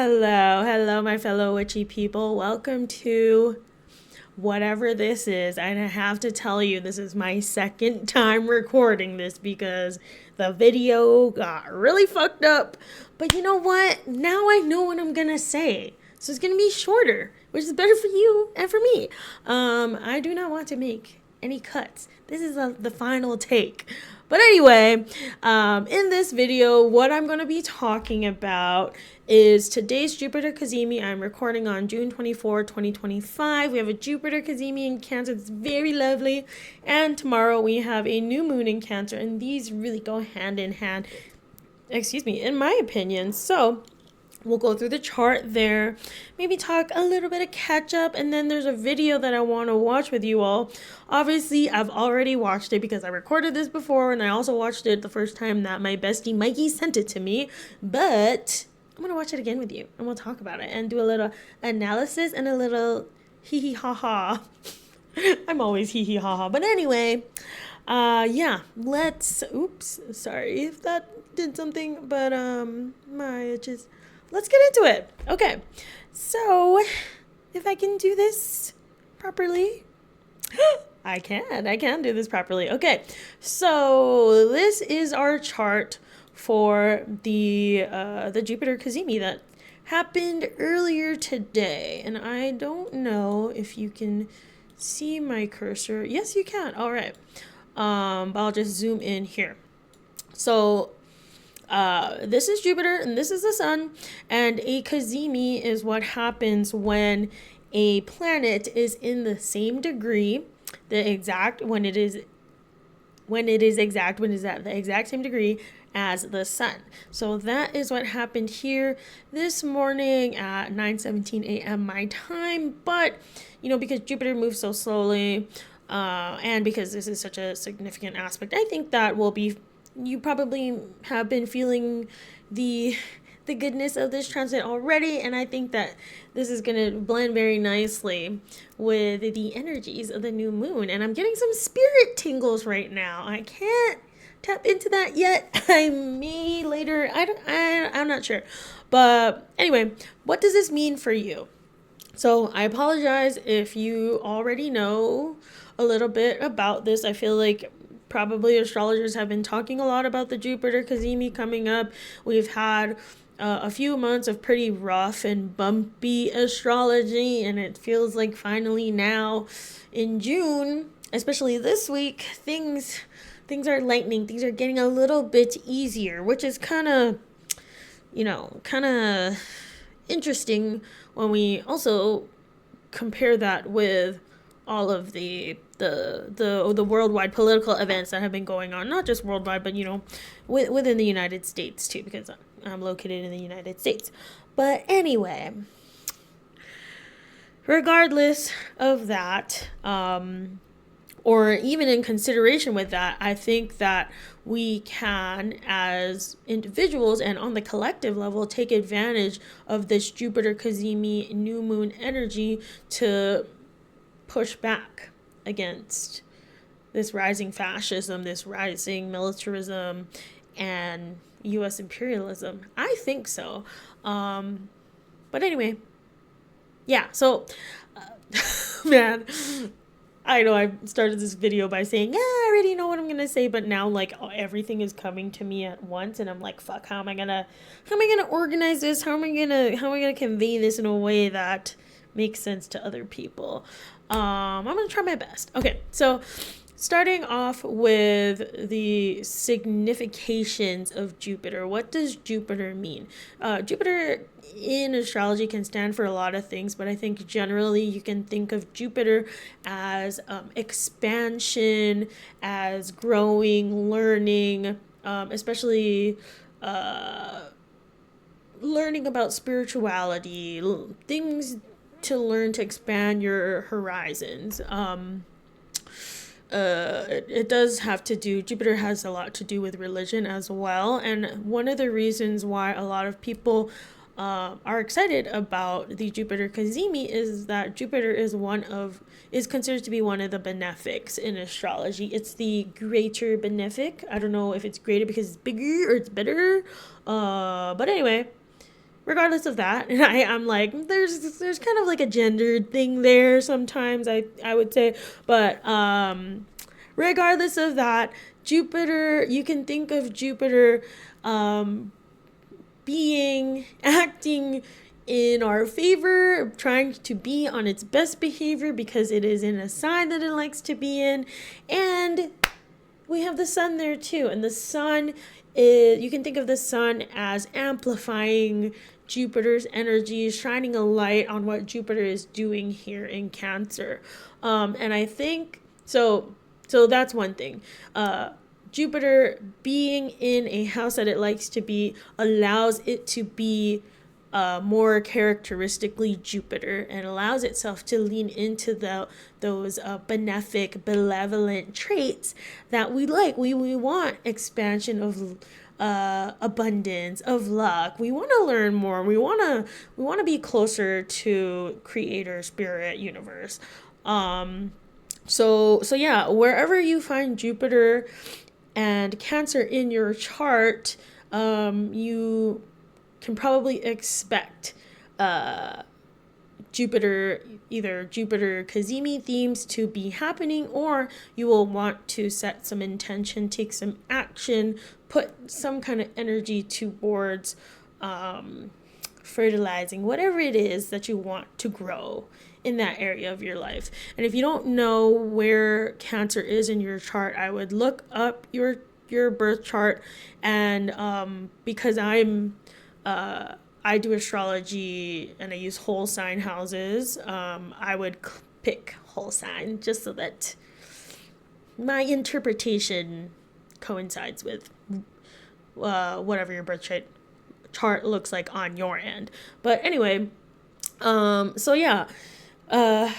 Hello, my fellow witchy people. Welcome to whatever this is. I have to tell you, this is my second time recording this because the video got really fucked up. But you know what? Now I know what I'm gonna say. So it's gonna be shorter, which is better for you and for me. I do not want to make any cuts. This is the final take. But anyway, in this video, what I'm going to be talking about is today's Jupiter Cazimi. I'm recording on June 24, 2025. We have a Jupiter Cazimi in Cancer. It's very lovely. And tomorrow we have a new moon in Cancer. And these really go hand in hand, in my opinion. So we'll go through the chart there, maybe talk a little bit of catch up, and then there's a video that I want to watch with you all. Obviously, I've already watched it because I recorded this before, and I also watched it the first time that my bestie Mikey sent it to me, but I'm going to watch it again with you, and we'll talk about it, and do a little analysis and a little hee hee ha ha. I'm always hee hee ha ha, but anyway, oops, sorry if that did something, but let's get into it. Okay, so if I can do this properly, I can do this properly. Okay, so this is our chart for the Jupiter Cazimi that happened earlier today, and I don't know if you can see my cursor. Yes, you can. All right. I'll just zoom in here. So this is Jupiter and this is the sun, and a Cazimi is what happens when a planet is in the same degree, when it is at the exact same degree as the sun. So that is what happened here this morning at 9:17 a.m. my time. But because Jupiter moves so slowly, and because this is such a significant aspect, I think that you probably have been feeling the goodness of this transit already, and I think that this is going to blend very nicely with the energies of the new moon, and I'm getting some spirit tingles right now. I can't tap into that yet. I may later. I'm not sure. But anyway, what does this mean for you? So I apologize if you already know a little bit about this. I feel like probably astrologers have been talking a lot about the Jupiter Cazimi coming up. We've had a few months of pretty rough and bumpy astrology, and it feels like finally now in June, especially this week, things are lightening. Things are getting a little bit easier, which is kind of interesting when we also compare that with all of the worldwide political events that have been going on, not just worldwide, but within the United States too, because I'm located in the United States. But anyway, regardless of that, or even in consideration with that, I think that we can, as individuals and on the collective level, take advantage of this Jupiter Cazimi new moon energy to push back against this rising fascism, this rising militarism, and U.S. imperialism. I think so. But anyway, yeah, so, man, I know I started this video by saying, I already know what I'm going to say, but now, everything is coming to me at once, and I'm like, fuck, how am I going to organize this? How am I going to convey this in a way that makes sense to other people? I'm going to try my best. Okay, so starting off with the significations of Jupiter. What does Jupiter mean? Jupiter in astrology can stand for a lot of things, but I think generally you can think of Jupiter as expansion, as growing, learning, especially learning about spirituality, things to learn to expand your horizons. It does have to do, Jupiter has a lot to do with religion as well. And one of the reasons why a lot of people are excited about the Jupiter Cazimi is that Jupiter is considered to be one of the benefics in astrology. It's the greater benefic. I don't know if it's greater because it's bigger or it's better. But anyway, regardless of that, and I'm like, there's kind of like a gendered thing there sometimes, I would say, but regardless of that, Jupiter, you can think of Jupiter acting in our favor, trying to be on its best behavior because it is in a sign that it likes to be in. And we have the sun there too. And the sun is, you can think of the sun as amplifying Jupiter's energy, shining a light on what Jupiter is doing here in Cancer. And I think so. So that's one thing. Jupiter being in a house that it likes to be allows it to be more characteristically Jupiter, and allows itself to lean into those benefic, benevolent traits that we like. We want expansion of abundance, of luck. We want to learn more. We want to be closer to Creator, Spirit, Universe. So yeah, wherever you find Jupiter and Cancer in your chart, you can probably expect either Jupiter Cazimi themes to be happening, or you will want to set some intention, take some action, put some kind of energy towards fertilizing whatever it is that you want to grow in that area of your life. And if you don't know where Cancer is in your chart, I would look up your birth chart, and because I do astrology and I use whole sign houses, I would pick whole sign just so that my interpretation coincides with whatever your birth chart looks like on your end. But anyway, so yeah, the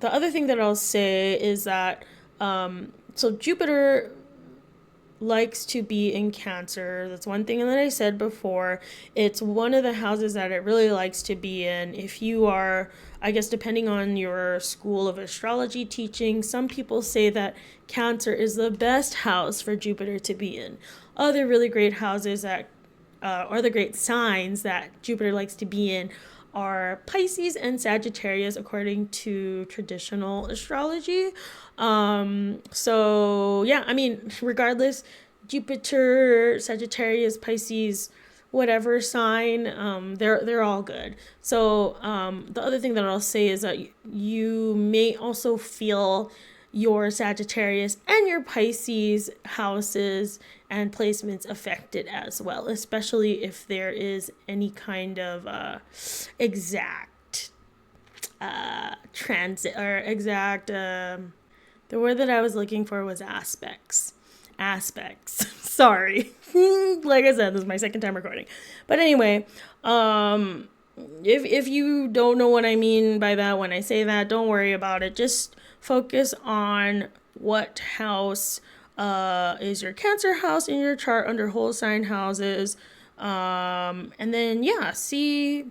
other thing that I'll say is that so Jupiter likes to be in Cancer. That's one thing that I said before. It's one of the houses that it really likes to be in. If you are, I guess, depending on your school of astrology teaching, some people say that Cancer is the best house for Jupiter to be in. Other really great houses that or the great signs that Jupiter likes to be in are Pisces and Sagittarius, according to traditional astrology. So yeah, I mean, regardless, Jupiter, Sagittarius, Pisces, whatever sign, they're all good. So the other thing that I'll say is that you may also feel your Sagittarius and your Pisces houses and placements affected as well, especially if there is any kind of exact transit or exact the word that I was looking for was aspects. Sorry. Like I said, this is my second time recording. But anyway, if you don't know what I mean by that when I say that, don't worry about it. Just focus on what house is your Cancer house in your chart under whole sign houses. And then yeah, see.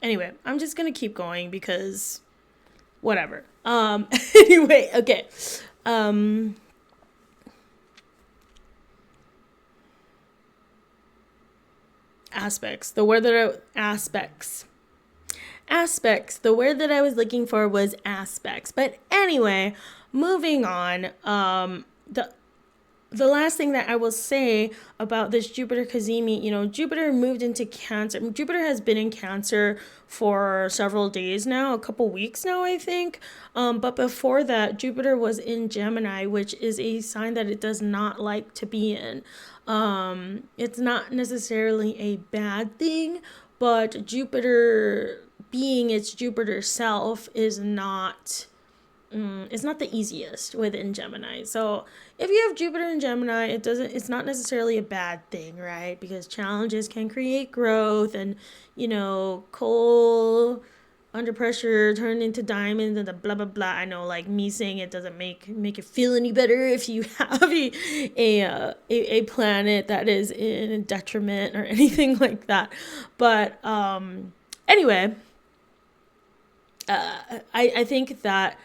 Anyway, I'm just gonna keep going because whatever. Anyway, okay. Aspects. The word that I was looking for was aspects. But anyway, moving on. The last thing that I will say about this Jupiter Cazimi, Jupiter moved into Cancer. Jupiter has been in Cancer for several days now, a couple weeks now, I think. But before that, Jupiter was in Gemini, which is a sign that it does not like to be in. It's not necessarily a bad thing, but Jupiter being its Jupiter self is not it's not the easiest within Gemini. So if you have Jupiter in Gemini, it's not necessarily a bad thing, right? Because challenges can create growth, and coal under pressure turn into diamonds and the blah blah blah. I know, like, me saying it doesn't make it feel any better if you have a planet that is in a detriment or anything like that. But anyway, I think that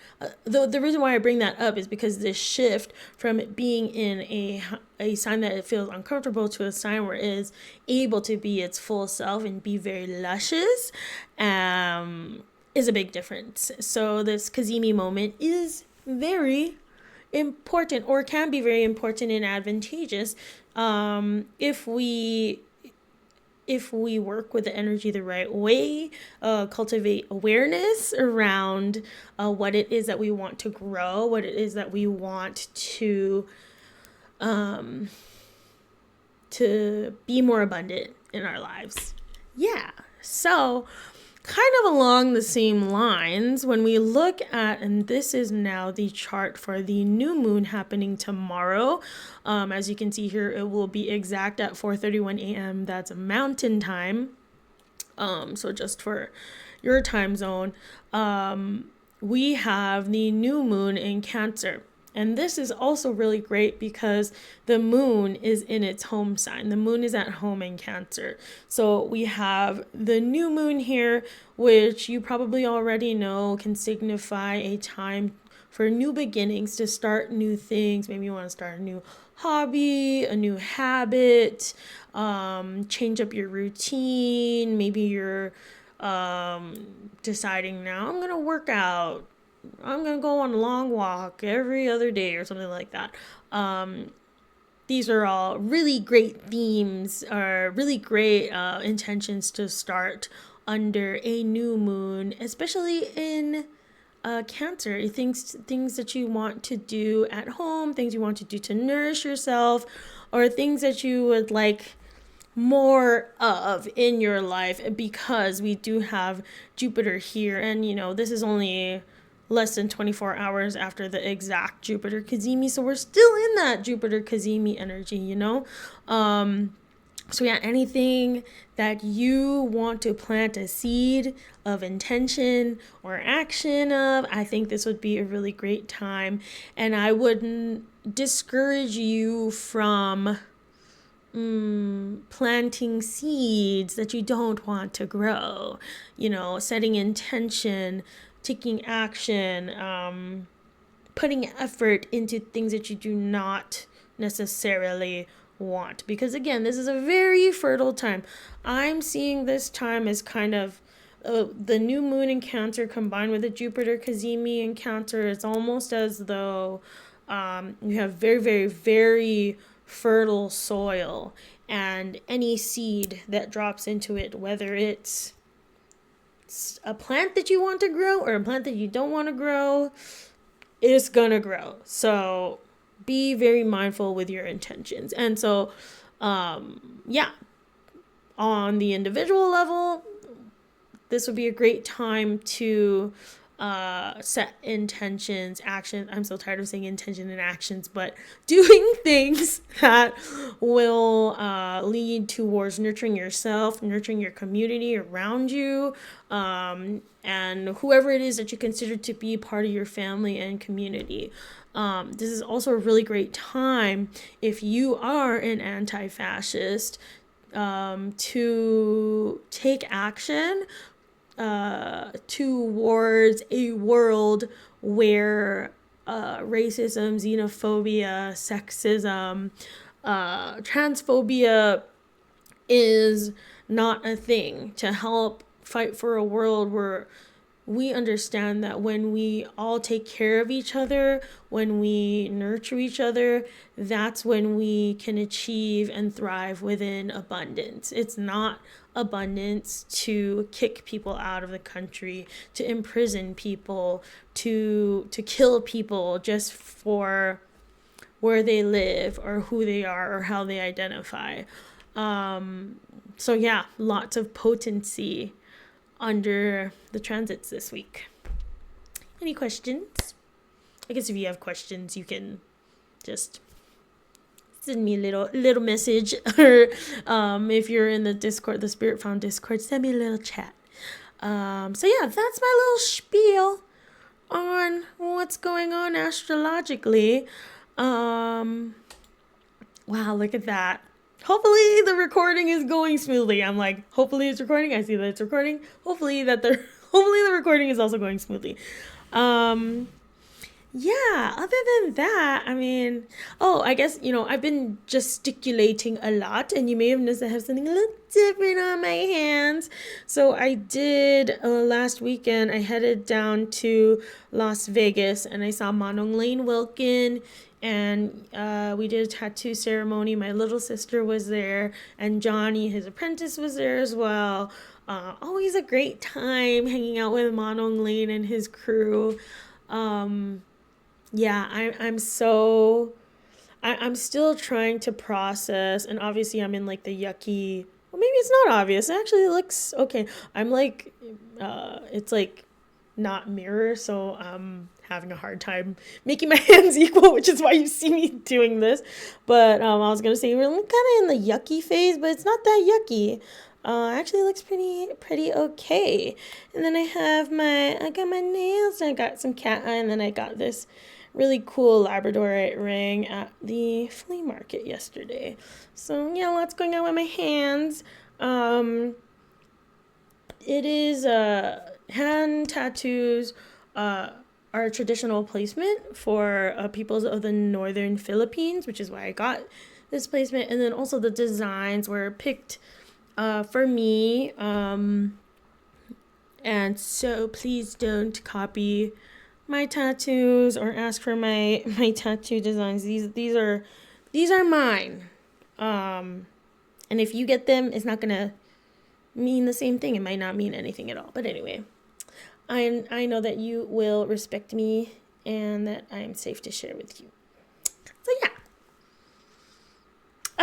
the reason why I bring that up is because this shift from it being in a sign that it feels uncomfortable to a sign where it is able to be its full self and be very luscious is a big difference. So this Cazimi moment is very important, or can be very important and advantageous if we work with the energy the right way, cultivate awareness around what it is that we want to grow, what it is that we want to be more abundant in our lives. Yeah. So kind of along the same lines, when we look at, and this is now the chart for the new moon happening tomorrow. As you can see here, it will be exact at 4:31 a.m. That's mountain time. So just for your time zone, we have the new moon in Cancer. And this is also really great because the moon is in its home sign. The moon is at home in Cancer. So we have the new moon here, which you probably already know can signify a time for new beginnings, to start new things. Maybe you want to start a new hobby, a new habit, change up your routine. Maybe you're deciding, now I'm going to work out. I'm going to go on a long walk every other day or something like that. These are all really great themes, or really great intentions to start under a new moon, especially in Cancer. Things that you want to do at home, things you want to do to nourish yourself, or things that you would like more of in your life, because we do have Jupiter here. And this is only less than 24 hours after the exact Jupiter Cazimi, so we're still in that Jupiter Cazimi energy. So yeah, anything that you want to plant a seed of intention or action of, I think this would be a really great time. And I wouldn't discourage you from planting seeds that you don't want to grow, setting intention, taking action, putting effort into things that you do not necessarily want. Because again, this is a very fertile time. I'm seeing this time as kind of the new moon in Cancer combined with the Jupiter Cazimi in Cancer. It's almost as though you have very, very, very fertile soil, and any seed that drops into it, whether it's a plant that you want to grow or a plant that you don't want to grow, it's gonna grow. So be very mindful with your intentions. And so yeah, on the individual level, this would be a great time to set intentions, actions. I'm so tired of saying intention and actions, but doing things that will lead towards nurturing yourself, nurturing your community around you, and whoever it is that you consider to be part of your family and community. This is also a really great time, if you are an anti-fascist, to take action towards a world where racism, xenophobia, sexism, transphobia is not a thing. To help fight for a world where we understand that when we all take care of each other, when we nurture each other, that's when we can achieve and thrive within abundance. It's not abundance to kick people out of the country, to imprison people, to kill people just for where they live or who they are or how they identify. So yeah, lots of potency under the transits this week. Any questions? I guess if you have questions, you can just send me a little message, or if you're in the Discord, the Spirit Found Discord, send me a little chat. So yeah, that's my little spiel on what's going on astrologically. Wow, look at that. Hopefully the recording is going smoothly. I'm like, hopefully it's recording. I see that it's recording. Hopefully that the hopefully the recording is also going smoothly. Yeah, other than that, I mean, oh, I guess, I've been gesticulating a lot, and you may have noticed I have something a little different on my hands. So I did, last weekend, I headed down to Las Vegas, and I saw Manong Lane Wilkin, and we did a tattoo ceremony. My little sister was there, and Johnny, his apprentice, was there as well. Always a great time hanging out with Manong Lane and his crew. Yeah, I'm still trying to process, and obviously I'm in like the yucky, well, maybe it's not obvious. Actually, it looks okay. I'm like, it's like not mirror, so I'm having a hard time making my hands equal, which is why you see me doing this. But I was gonna say we're kind of in the yucky phase, but it's not that yucky. Actually looks pretty okay. And then I got my nails, and I got some cat eye, and then I got this really cool Labradorite ring at the flea market yesterday. So yeah, lots going on with my hands. It is hand tattoos are a traditional placement for peoples of the northern Philippines, which is why I got this placement. And then also the designs were picked for me. And so please don't copy my tattoos or ask for my tattoo designs. These are mine. And if you get them, it's not gonna mean the same thing. It might not mean anything at all. But anyway, I know that you will respect me and that I am safe to share with you. So yeah.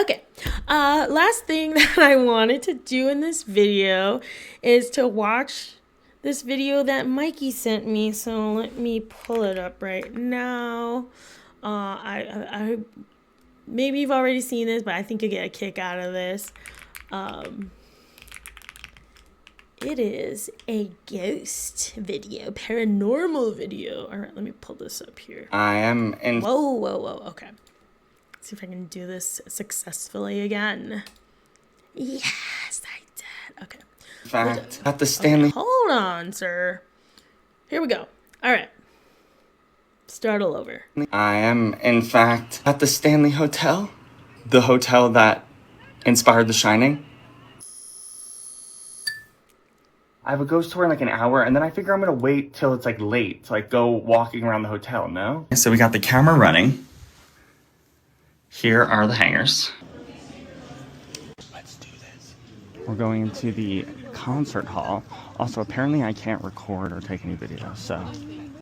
Okay. Last thing that I wanted to do in this video is to watch this video that Mikey sent me. So let me pull it up right now. I maybe you've already seen this, but I think you'll get a kick out of this. It is a ghost video, paranormal video. All right, let me pull this up here. I am in. Whoa. Okay. Let's see if I can do this successfully again. Yes, I did. Okay. In fact, at the Stanley. Okay, hold on, sir. Here we go. All right. Start all over. I am, in fact, at the Stanley Hotel. The hotel that inspired The Shining. I have a ghost tour in like an hour, and then I figure I'm gonna wait till it's like late to like go walking around the hotel, no? So we got the camera running. Here are the hangers. Let's do this. We're going into the concert hall. Also, apparently I can't record or take any video, so.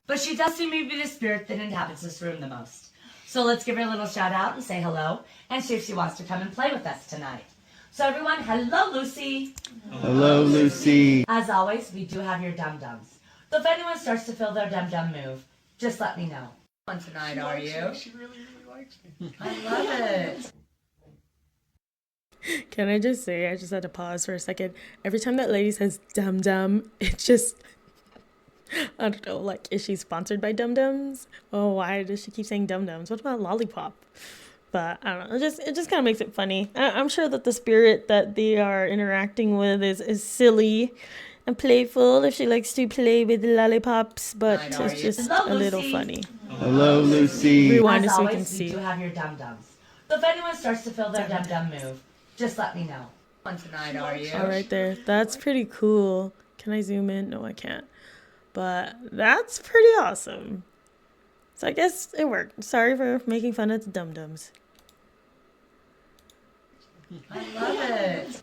But she does seem to be the spirit that inhabits this room the most. So let's give her a little shout out and say hello and see if she wants to come and play with us tonight. So everyone, hello Lucy. Hello, Lucy. As always, we do have your dum-dums. So if anyone starts to feel their dum-dum move, just let me know. One tonight, are you? She really likes me. I love it. Can I just say, I just had to pause for a second. Every time that lady says dum dum, it just, I don't know, like, is she sponsored by Dum Dums? Oh, why does she keep saying Dum Dums? What about Lollipop? But I don't know, it just kind of makes it funny. I'm sure that the spirit that they are interacting with is silly and playful if she likes to play with the lollipops, but it's just a little funny. Hello, Lucy. Rewind As so we always, can see. we do have your dum-dums. So if anyone starts to feel their dum-dum move, just let me know. One tonight, are you? All right there. That's pretty cool. Can I zoom in? No, I can't. But that's pretty awesome. So I guess it worked. Sorry for making fun of the dum-dums. I love it.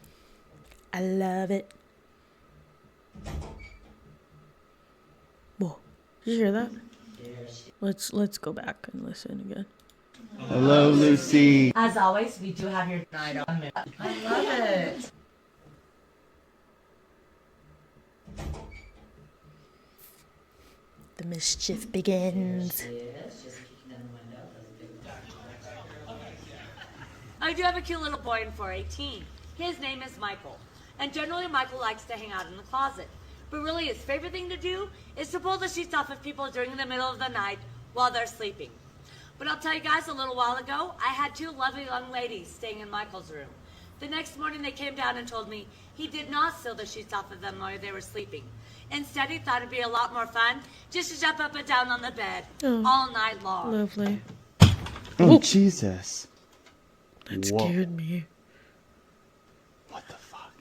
I love it. Whoa. Did you hear that? Let's go back and listen again. Hello, Lucy. As always, we do have your night on move. I love it. The mischief begins. I do have a cute little boy in 418. His name is Michael. And generally Michael likes to hang out in the closet. But really his favorite thing to do is to pull the sheets off of people during the middle of the night while they're sleeping. But I'll tell you guys, a little while ago, I had two lovely young ladies staying in Michael's room. The next morning they came down and told me he did not steal the sheets off of them while they were sleeping. Instead, he thought it'd be a lot more fun just to jump up and down on the bed Oh, all night long. lovely. Oh, Jesus. That Whoa. scared me. What the fuck?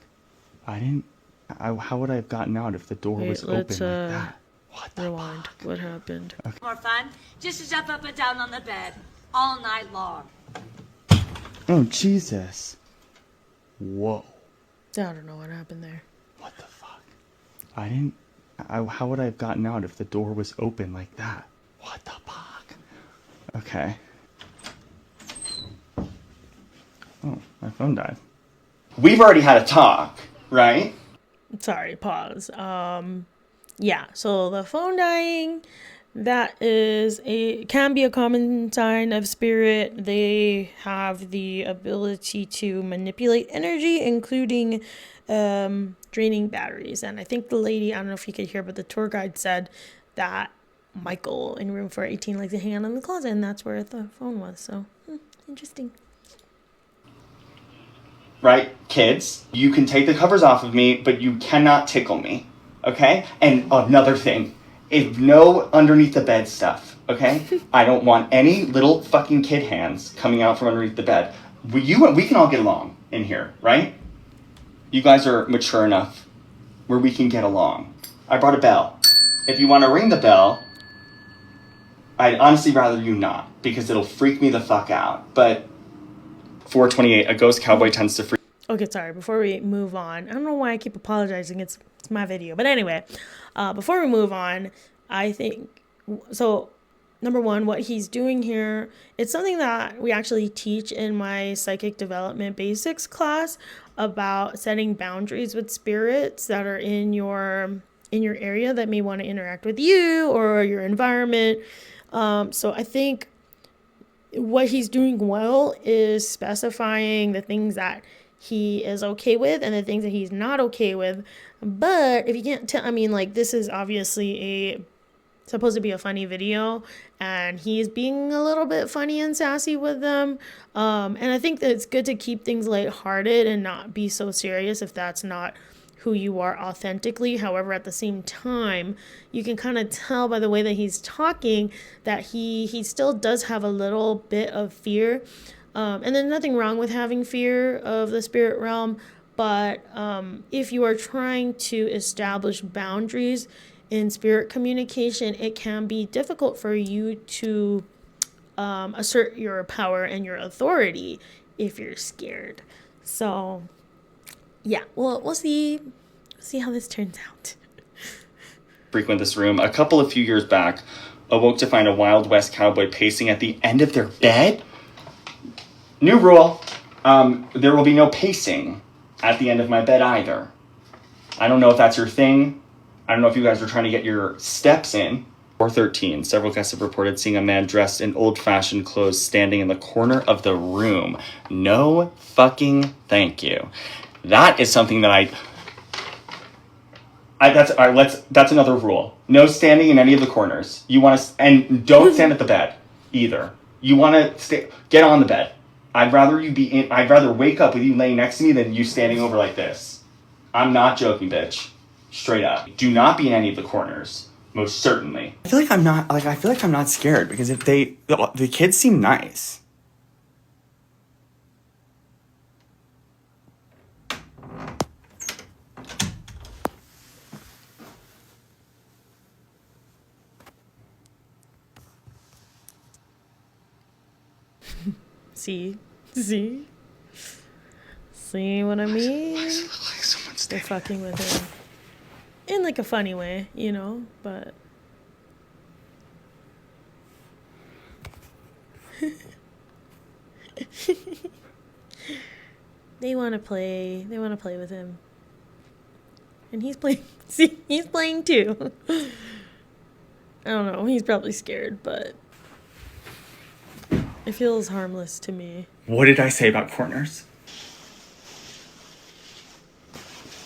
How would I have gotten out if the door Wait, was open let's, like that? What the Rewind. fuck? What happened? More fun just to jump up and down on the bed all night long. Oh, Jesus. Whoa. I don't know what happened there. What the fuck? How would I have gotten out if the door was open like that? What the fuck? Okay. Oh, my phone died. We've already had a talk, right? Sorry, pause. Yeah, so the phone dying, that can be a common sign of spirit. They have the ability to manipulate energy, including draining batteries. And I think the lady, I don't know if you could hear, but the tour guide said that Michael in room 418 likes to hang out in the closet, and that's where the phone was. So, interesting. Right, kids? You can take the covers off of me, but you cannot tickle me, okay? And another thing, no underneath the bed stuff, okay? I don't want any little fucking kid hands coming out from underneath the bed. We can all get along in here, right? You guys are mature enough where we can get along. I brought a bell. If you want to ring the bell, I'd honestly rather you not, because it'll freak me the fuck out. But 428, a ghost cowboy tends to freak. Okay, sorry. Before we move on, I don't know why I keep apologizing. It's my video. But anyway, before we move on, I think, so number one, what he's doing here, it's something that we actually teach in my psychic development basics class about setting boundaries with spirits that are in your area that may want to interact with you or your environment. So I think what he's doing well is specifying the things that he is okay with and the things that he's not okay with. But if you can't tell, I mean, like, this is obviously supposed to be a funny video, and he's being a little bit funny and sassy with them. And I think that it's good to keep things lighthearted and not be so serious if that's not who you are authentically. However, at the same time, you can kind of tell by the way that he's talking that he still does have a little bit of fear. And there's nothing wrong with having fear of the spirit realm, but if you are trying to establish boundaries in spirit communication, it can be difficult for you to assert your power and your authority if you're scared. So yeah, we'll see how this turns out. Frequent this room. A couple of few years back, awoke to find a Wild West cowboy pacing at the end of their bed. New rule, there will be no pacing at the end of my bed either. I don't know if that's your thing. I don't know if you guys are trying to get your steps in. 413, several guests have reported seeing a man dressed in old-fashioned clothes standing in the corner of the room. No fucking thank you. That is something that that's another rule. No standing in any of the corners. You want to, and don't stand at the bed either. You want to get on the bed. I'd rather wake up with you laying next to me than you standing over like this. I'm not joking, bitch. Straight up. Do not be in any of the corners. Most certainly. I feel like I'm not scared because if the kids seem nice. See what I mean? They're fucking with him in like a funny way, you know, but they want to play with him, and he's playing. See, he's playing too. I don't know, he's probably scared, but it feels harmless to me. What did I say about corners?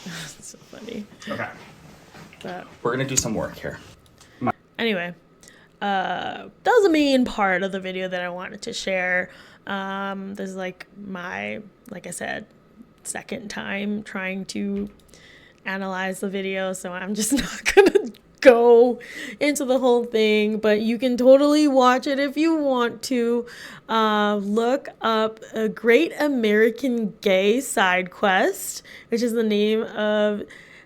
That's so funny. Okay. But We're gonna do some work here. anyway, that was the main part of the video that I wanted to share. This is like I said, second time trying to analyze the video, so I'm just not gonna go into the whole thing, but you can totally watch it if you want to. Look up A Great American Gay Side Quest, which is the name of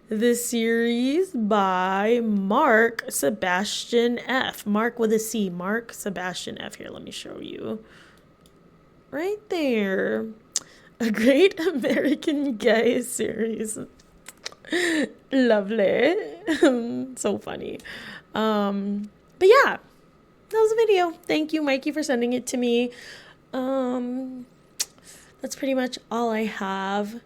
the series by Mark Sebastian F. Mark with a C. Mark Sebastian F. Here, let me show you. Right there. A Great American Gay series. Lovely. So funny. But yeah, that was the video. Thank you, Mikey, for sending it to me. That's pretty much all I have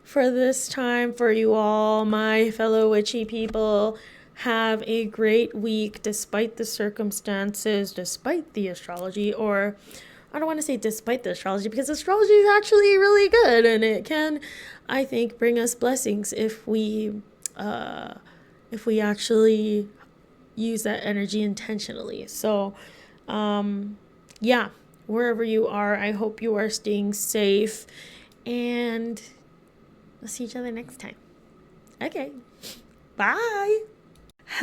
for this time for you all, my fellow witchy people. Have a great week despite the circumstances, despite the astrology, or I don't want to say despite the astrology, because astrology is actually really good, and it can, I think, bring us blessings if we actually use that energy intentionally. So yeah, wherever you are, I hope you are staying safe, and we'll see each other next time. Okay, bye.